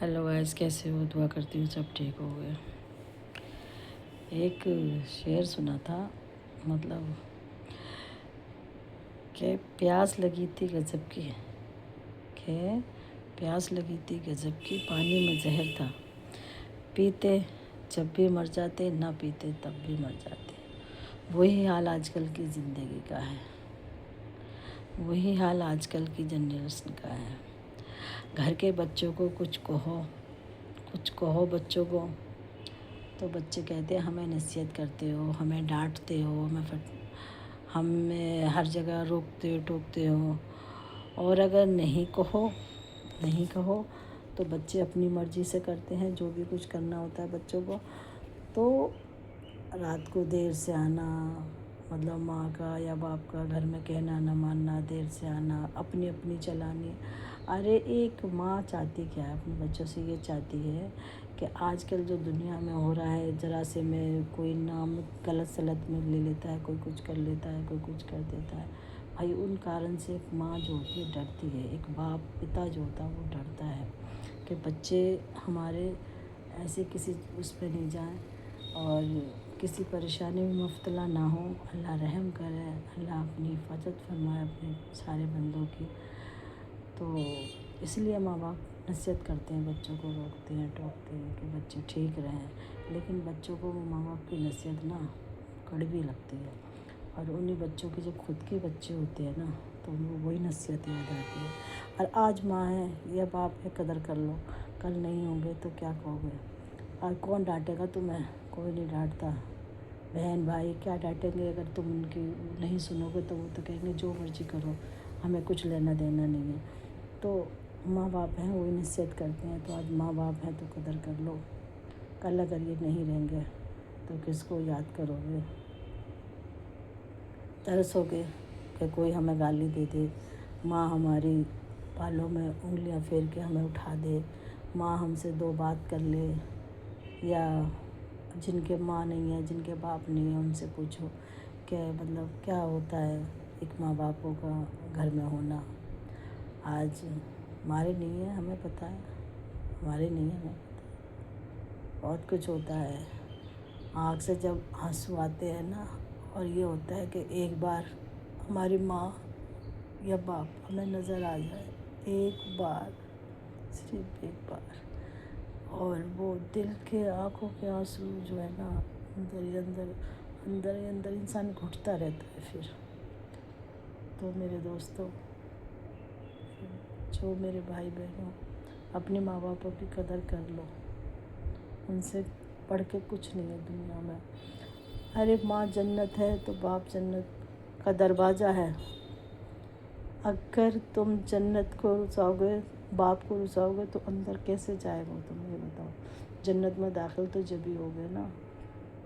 Hello guys, कैसे हो? दुआ करती हूँ सब ठीक हो गए। एक शेर सुना था, मतलब कि प्यास लगी थी गजब की, कि प्यास लगी थी गजब की, पानी में जहर था, पीते जब भी मर जाते, ना पीते तब भी मर जाते। वही हाल आजकल की ज़िंदगी का है, वही हाल आजकल की जनरेशन का है। घर के बच्चों को कुछ कहो बच्चों को तो बच्चे कहते हैं हमें नसीहत करते हो, हमें डांटते हो, हमें हर जगह रोकते टोकते हो। और अगर नहीं कहो तो बच्चे अपनी मर्ज़ी से करते हैं। जो भी कुछ करना होता है बच्चों को, तो रात को देर से आना, मतलब माँ का या बाप का घर में कहना ना मानना, देर से आना, अपनी चलानी। अरे एक माँ चाहती क्या है अपने बच्चों से? ये चाहती है कि आजकल जो दुनिया में हो रहा है, ज़रा से में कोई नाम गलत सलत में ले लेता है, कोई कुछ कर लेता है, कोई कुछ कर देता है। भाई उन कारण से एक माँ जो होती है डरती है, एक बाप पिता जो होता है वो डरता है कि बच्चे हमारे ऐसे किसी उस पर नहीं जाएं और किसी परेशानी में मुब्तला ना हो। अल्लाह रहम करे, अल्लाह अपनी हिफाजत फरमाए अपने सारे बंदों की। तो इसलिए माँ बाप नसीहत करते हैं, बच्चों को रोकते हैं टोकते हैं कि बच्चे ठीक रहें। लेकिन बच्चों को वो माँ बाप की नसीहत ना कड़वी लगती है, और उन्हीं बच्चों के जब खुद के बच्चे होते हैं ना तो उनको वही नसीहत याद आती है। और आज माँ है या बाप है, कदर कर लो, कल नहीं होंगे तो क्या कहोगे? और कौन डांटेगा तुम्हें? कोई नहीं डांटता। बहन भाई क्या डांटेंगे? अगर तुम उनकी नहीं सुनोगे तो वो तो कहेंगे जो मर्जी करो, हमें कुछ लेना देना नहीं है। तो माँ बाप हैं वही नसीहत करते हैं। तो आज माँ बाप हैं तो कदर कर लो, कल अगर ये नहीं रहेंगे तो किसको याद करोगे? तरसोगे कि कोई हमें गाली दे दे, माँ हमारी बालों में उंगलियां फेर के हमें उठा दे, माँ हमसे दो बात कर ले। या जिनके माँ नहीं है, जिनके बाप नहीं है, उनसे पूछो कि मतलब क्या होता है एक माँ बापों का घर में होना। आज हमारे नहीं है, हमें पता है, हमारे नहीं है, हमें पता है। बहुत कुछ होता है। आँख से जब आंसू आते हैं ना, और ये होता है कि एक बार हमारी माँ या बाप हमें नज़र आ जाए, एक बार, सिर्फ एक बार, और वो दिल के आँखों के आंसू जो है ना, अंदर ही अंदर इंसान घुटता रहता है फिर। तो मेरे दोस्तों, जो मेरे भाई बहनों, अपने माँ बापों की कदर कर लो, उनसे बढ़ के कुछ नहीं है दुनिया में। अरे माँ जन्नत है तो बाप जन्नत का दरवाज़ा है। अगर तुम जन्नत को रुसाओगे, बाप को रुसाओगे तो अंदर कैसे जाएगा तुम ये बताओ? जन्नत में दाखिल तो जब ही होगे ना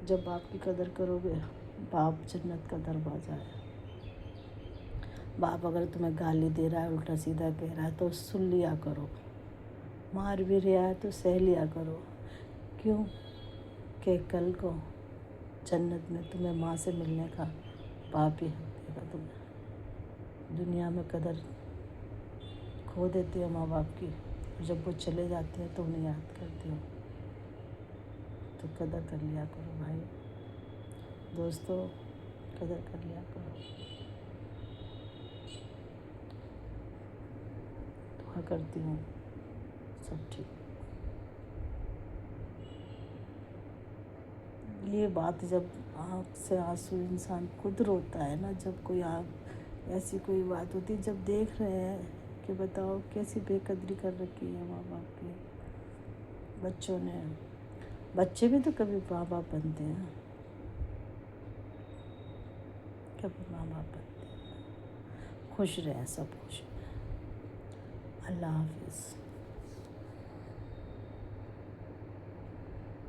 जब बाप की कदर करोगे। बाप जन्नत का दरवाज़ा है। बाप अगर तुम्हें गाली दे रहा है, उल्टा सीधा कह रहा है तो सुन लिया करो, मार भी रहा है तो सह लिया करो। क्यों? कि कल को जन्नत में तुम्हें माँ से मिलने का बाप ही हक देगा तुम्हें। दुनिया में कदर खो देते हो माँ बाप की, जब वो चले जाते हैं तो उन्हें याद करते हो। तो कदर कर लिया करो भाई, दोस्तों, कदर कर लिया करो। दुआ करती हूँ सब ठीक। ये बात जब आँख से आंसू इंसान खुद रोता है ना, जब कोई ऐसी कोई बात होती है, जब देख रहे हैं कि बताओ कैसी बेकदरी कर रखी है माँ बाप की बच्चों ने। बच्चे भी तो कभी माँ बाप बनते हैं, कभी माँ बाप बनते हैं। खुश रहें, सब खुश रहें। अल्लाह हाफिज़।